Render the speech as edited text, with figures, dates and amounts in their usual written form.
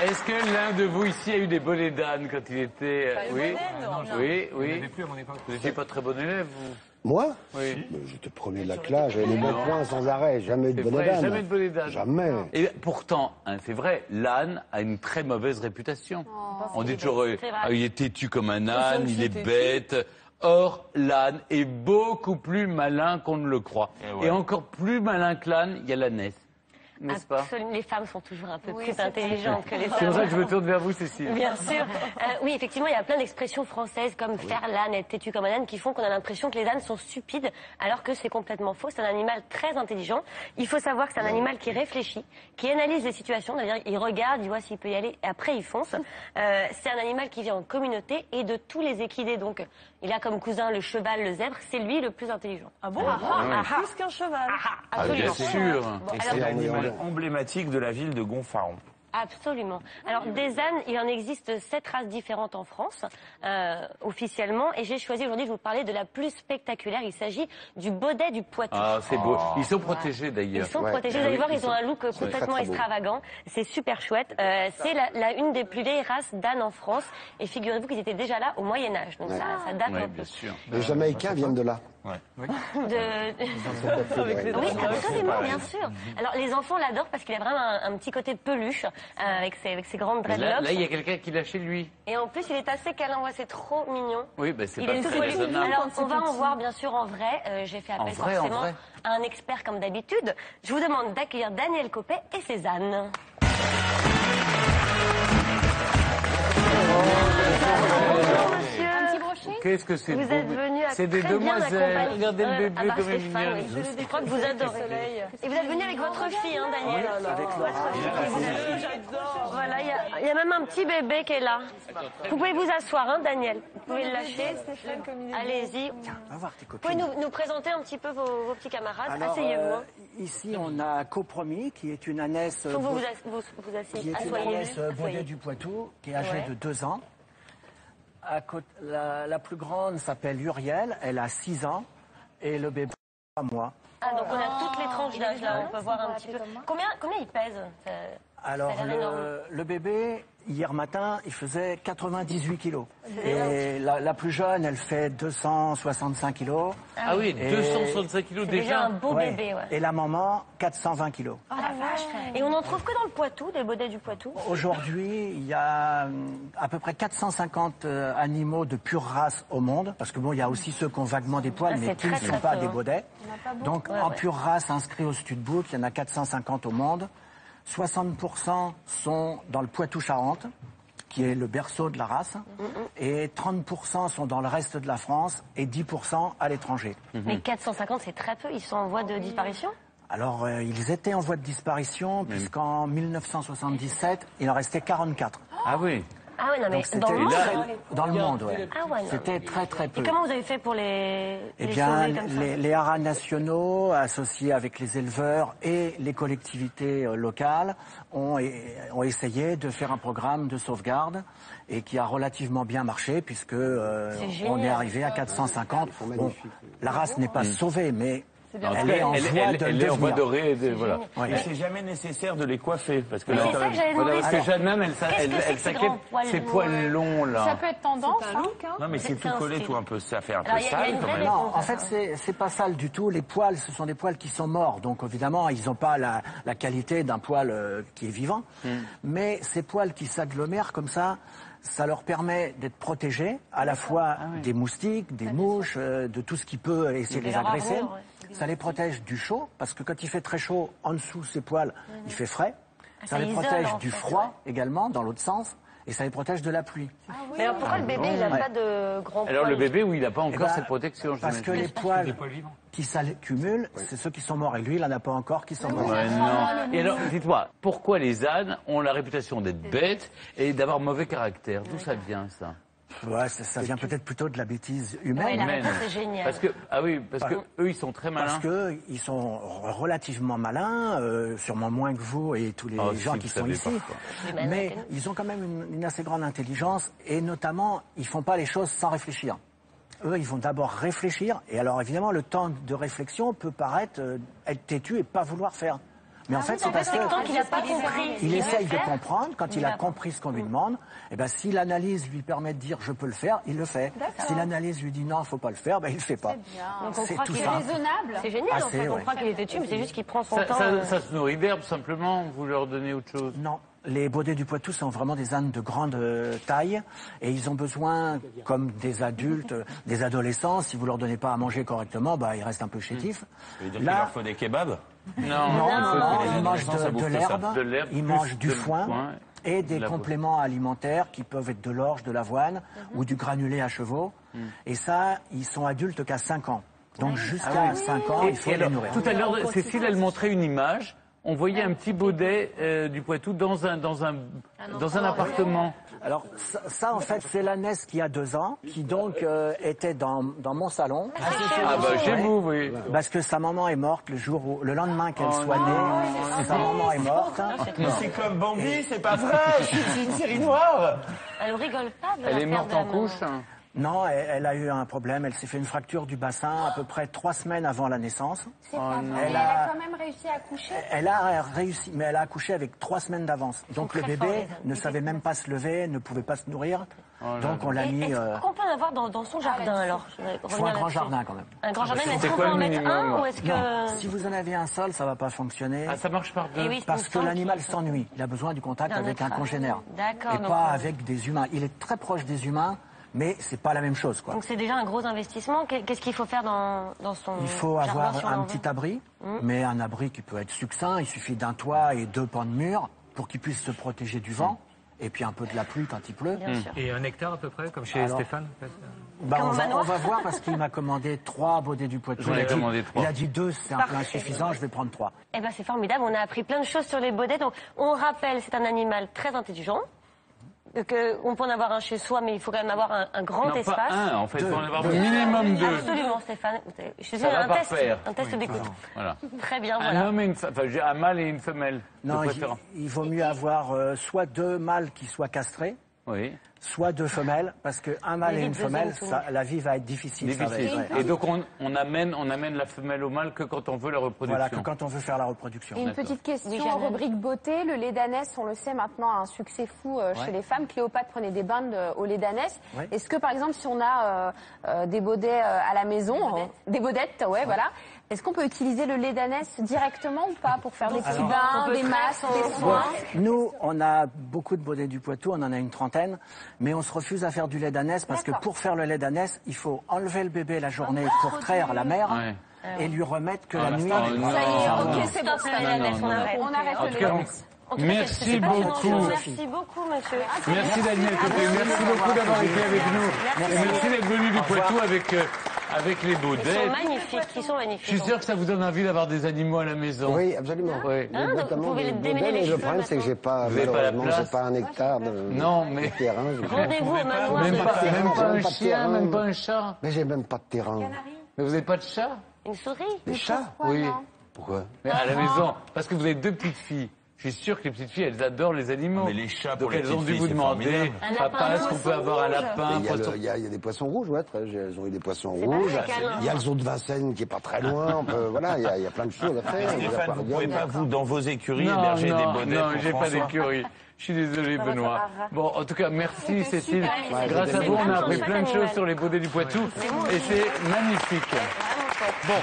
Est-ce que l'un de vous ici a eu des bonnets d'âne quand il était... Oui, oui, oui. Vous n'étiez pas très bon élève, vous? Moi? Oui. J'étais premier de la classe, j'avais les bons points sans arrêt, jamais de bonnet d'âne. Jamais de bonnet d'âne. Jamais. Et pourtant, hein, c'est vrai, l'âne a une très mauvaise réputation. On dit toujours, il est têtu comme un âne, il est bête. Or, l'âne est beaucoup plus malin qu'on ne le croit. Et encore plus malin que l'âne, il y a l'ânesse. N'est-ce pas? Les femmes sont toujours un peu plus intelligentes que les hommes. C'est pour ça que je me tourne vers vous, Cécile. Bien sûr. Oui, effectivement, il y a plein d'expressions françaises comme faire l'âne, être têtu comme un âne, qui font qu'on a l'impression que les ânes sont stupides, alors que c'est complètement faux. C'est un animal très intelligent. Il faut savoir que c'est un animal qui réfléchit, qui analyse les situations. C'est-à-dire, il regarde, il voit s'il peut y aller, et après il fonce. C'est un animal qui vit en communauté et de tous les équidés. Donc, il a comme cousin le cheval, le zèbre. C'est lui le plus intelligent. Ah bon? Plus qu'un cheval. Absolument. Bien sûr. Bon, Et c'est l'animal emblématique de la ville de Gonfaron. Absolument. Alors, des ânes, il en existe 7 races différentes en France, officiellement. Et j'ai choisi aujourd'hui de vous parler de la plus spectaculaire. Il s'agit du baudet du Poitou. Ah, c'est beau. Ils sont protégés, d'ailleurs. Ils sont protégés. Vous allez voir, ils ont un look complètement extravagant. C'est super chouette. C'est une des plus vieilles races d'ânes en France. Et figurez-vous qu'ils étaient déjà là au Moyen-Âge. Donc ça date un peu. Bien sûr. Les Jamaïcains viennent de là. Oui, absolument, bien sûr. Alors, les enfants l'adorent parce qu'il a vraiment un petit côté peluche, avec ses grandes dreadlocks. Là, il y a quelqu'un qui l'a chez lui. Et en plus, il est assez câlin, c'est trop mignon. Oui, ben c'est Il pas est tout très poli. raisonnable. Alors, on va en voir bien sûr en vrai. J'ai fait appel forcément à un expert comme d'habitude. Je vous demande d'accueillir Daniel Copet et ses ânes. Qu'est-ce que c'est beau. Vous êtes venu à C'est des très bien demoiselles. accompagner. Regardez le bébé comme il est Stéphane, mignon. oui. Je crois que vous adorez. Et vous êtes venu avec votre fille, hein, Daniel. Voilà, il y a même un petit bébé qui est là. Vous pouvez vous asseoir, hein, Daniel. Vous pouvez le lâcher. Allez-y. Vous pouvez nous présenter un petit peu vos petits camarades. Asseyez-vous. Ici, on a Copromis, qui est une ânesse baudet du Poitou, qui est âgée de 2 ans. La plus grande s'appelle Uriel, elle a 6 ans, et le bébé a 3 mois. Ah, donc on a toutes les tranches d'âge là, on peut voir un petit peu. Combien il pèse? Alors, le bébé, hier matin, il faisait 98 kilos. Et la plus jeune, elle fait 265 kilos. Ah oui, 265 kilos déjà. C'est déjà un beau bébé, ouais. Et la maman, 420 kilos. Oh la vache. Et on n'en trouve que dans le Poitou, des baudets du Poitou? Aujourd'hui, il y a à peu près 450 animaux de pure race au monde. Parce que bon, il y a aussi ceux qui ont vaguement des poils, mais qui ne sont pas des baudets. Donc, en pure race, inscrits au Studbook, il y en a 450 au monde. 60% sont dans le Poitou-Charentes, qui est le berceau de la race, et 30% sont dans le reste de la France et 10% à l'étranger. Mais 450, c'est très peu, ils sont en voie de disparition? Alors, ils étaient en voie de disparition, puisqu'en 1977, il en restait 44. Ah oui. Ah oui, non, mais dans le monde? Dans le monde, oui. Ah ouais, c'était très très peu. Et comment vous avez fait pour les bien, sauver comme ça? les haras nationaux, associés avec les éleveurs et les collectivités locales, ont essayé de faire un programme de sauvegarde et qui a relativement bien marché, puisque on est arrivé à 450. Bon, la race n'est pas sauvée, mais... Elle est en voie de voilà. Et c'est jamais nécessaire de les coiffer. Parce que c'est ça que j'allais demander. Parce que Jeanne-Même, elle s'inquiète. Ces poils longs, là. Ça peut être tendance, hein. Non, mais c'est tout collé, tout un peu. Ça fait un peu Alors, sale, quand même. Non, en fait, c'est pas sale du tout. Les poils, ce sont des poils qui sont morts. Donc, évidemment, ils n'ont pas la qualité d'un poil qui est vivant. Mais ces poils qui s'agglomèrent comme ça leur permet d'être protégés à la fois des moustiques, des mouches, de tout ce qui peut essayer de les agresser. Ça les protège du chaud, parce que quand il fait très chaud, en dessous, ces poils, il fait frais. Ça les protège du froid également, dans l'autre sens. Et ça les protège de la pluie. Mais alors pourquoi le bébé, il n'a pas de grands poils? Alors le bébé, oui, il n'a pas encore cette protection. Parce que les poils qui s'accumulent, c'est ceux qui sont morts. Et lui, il n'en a pas encore qui sont morts. Ouais, non. Et alors, dites-moi, pourquoi les ânes ont la réputation d'être bêtes et d'avoir mauvais caractère? D'où ça vient, ça? Ouais, ça vient peut-être plutôt de la bêtise humaine. Oui, la réponse est géniale. Parce que eux, ils sont très malins. Parce que ils sont relativement malins, sûrement moins que vous et tous les gens qui sont ici. Mais ils ont quand même une assez grande intelligence et notamment, ils font pas les choses sans réfléchir. Eux, ils vont d'abord réfléchir et alors évidemment, le temps de réflexion peut paraître être têtu et pas vouloir faire. Mais en fait, c'est parce que tant qu'il n'a pas compris. il essaye de comprendre. Quand il a compris ce qu'on lui demande, et ben si l'analyse lui permet de dire je peux le faire, il le fait. Si l'analyse lui dit non, il faut pas le faire, ben il le fait pas. Donc on C'est croit tout qu'il est ça. raisonnable. C'est génial. En fait, on croit qu'il est têtu, mais c'est juste qu'il prend son temps. Ça se nourrit d'herbe, simplement. Vous leur donnez autre chose? Non. Les Baudets du Poitou sont vraiment des ânes de grande taille et ils ont besoin, comme des adultes, des adolescents, si vous leur donnez pas à manger correctement, bah, ils restent un peu chétifs. Ça veut dire qu'il leur faut des kebabs? Non, Ils mangent de l'herbe, ils mangent du foin et des la compléments alimentaires qui peuvent être de l'orge, de l'avoine ou du granulé à chevaux. Et ça, ils sont adultes qu'à 5 ans. Donc jusqu'à 5 ans, il faut les nourrir. Tout à l'heure, Cécile, elle montrait une image. On voyait un petit baudet du Poitou dans un appartement. Alors ça en fait, c'est l'ânesse qui a 2 ans, qui donc était dans mon salon. Ah bah chez vous, oui. Parce que sa maman est morte le lendemain qu'elle soit née. Sa maman est morte. C'est comme Bambi, c'est pas vrai, c'est une série noire. Elle rigole pas de la Elle est morte perte de la en maman. couche. Non, elle a eu un problème. Elle s'est fait une fracture du bassin à peu près 3 semaines avant la naissance. C'est pas vrai. Elle a quand même réussi à accoucher. Elle a réussi, mais elle a accouché avec 3 semaines d'avance. Donc le bébé ne savait même pas se lever, ne pouvait pas se nourrir. Donc on l'a mis. Qu'on peut en avoir dans son jardin alors? Il faut un grand jardin quand même. Un grand jardin, mais est-ce C'est qu'on quoi peut en le mettre minimum? un ou est-ce que... Si vous en avez un seul, ça va pas fonctionner. Ah, ça marche par deux. Eh oui, Parce c'est que pour ça l'animal qu'il- s'ennuie. Il a besoin du contact D'un avec un autre congénère. D'accord, Et donc, pas avec des humains. Il est très proche des humains, mais c'est pas la même chose, quoi. Donc c'est déjà un gros investissement. Qu'est-ce qu'il faut faire dans son Il faut jardin, avoir si on un en petit veut abri, mais un abri qui peut être succinct. Il suffit d'un toit et 2 pans de mur pour qu'il puisse se protéger du vent. Et puis un peu de la pluie quand il pleut. Bien sûr. Et 1 hectare à peu près, comme chez Alors, Stéphane? Bah, Comme on un manoir. va voir parce qu'il m'a commandé 3 Baudets du Poitou. J'en ai commandé 3. Il a dit 2, c'est un peu insuffisant, je vais prendre 3. Eh ben c'est formidable. On a appris plein de choses sur les baudets. Donc on rappelle, c'est un animal très intelligent. On peut en avoir un chez soi, mais il faut quand même avoir un grand Non, espace. pas un, en fait. Il faut en avoir minimum 2. Absolument, Stéphane. Je faisais Ça va un par test, paire. un test d'écoute. Voilà. Très bien, Un voilà. homme et une femme. Enfin, j'ai un mâle et une femelle. Non, de préférence. il vaut mieux avoir soit 2 mâles qui soient castrés, Oui. soit 2 femelles, parce qu'un mâle et Évite une deuxième femelle, tour. la vie va être difficile. ça va Difficile. être- Et donc, on amène la femelle au mâle que quand on veut la reproduction. Voilà, que quand on veut faire la reproduction. Et une petite question Oui, en Jeanne. rubrique beauté. Le lait d'ânesse, on le sait maintenant, a un succès fou chez les femmes. Cléopâtre prenait des bains au lait d'ânesse. Ouais. Est-ce que, par exemple, si on a des baudets à la maison, des baudettes, ouais, voilà, est-ce qu'on peut utiliser le lait d'ânesse directement ou pas pour faire des petits bains, des masques, des soins? Nous, on a beaucoup de Baudets du Poitou, on en a une 30aine, mais on se refuse à faire du lait d'ânesse parce que D'accord. pour faire le lait d'ânesse, il faut enlever le bébé la journée pour traire la mère Ouais. et lui remettre que la la nuit. femme. Ça y est, Non, ok, c'est bon, Stop, ça y est. Hélène, on arrête. On arrête En le tout lait cas, d'ânesse. En tout cas, merci c'est passionnant. beaucoup. Merci beaucoup, monsieur. Merci Daniel Côté. Merci beaucoup d'avoir été avec nous. Et merci d'être venu du Poitou avec les Ils sont baudets. magnifiques, ils sont Je magnifiques. suis sûr que ça vous donne envie d'avoir des animaux à la maison. Oui, absolument. Oui. Hein, donc vous Notamment pouvez des les démêler baudets, les mais cheveux le problème, c'est que j'ai pas, Vous avez pas la malheureusement, j'ai place. pas un hectare de Non, mais- de terrain. Rendez-vous au manoir Même de... pas un Même pas de chien, terrain. même pas un chat. Mais j'ai même pas de terrain. Mais vous n'avez pas de chat? Une souris. Des chats? Oui. Pourquoi? Mais à la maison, parce que vous avez 2 petites filles. Je suis sûr que les petites filles, elles adorent les animaux. Mais les chats, pour donc les elles ont petites dû filles, vous c'est demander, formidable. Un lapin, papa, est-ce qu'on peut avoir un Mais lapin, Il y, a poisson? il y a des poissons rouges, ouais. Elles ont eu des poissons pas rouges. très câlin. Il y a le zoo de Vincennes qui est pas très loin. Voilà, il y a plein de choses à faire. Des Stéphane, vous aquariums. pouvez pas, vous, dans vos écuries, Non, héberger des non, baudets non, pour j'ai pas François? d'écurie. Je suis désolé, Benoît. Bon, en tout cas, merci Cécile. super. Grâce à C'est vous, on a vraiment appris chouette plein de animal. choses sur les baudets du Poitou. Et c'est magnifique. Bon,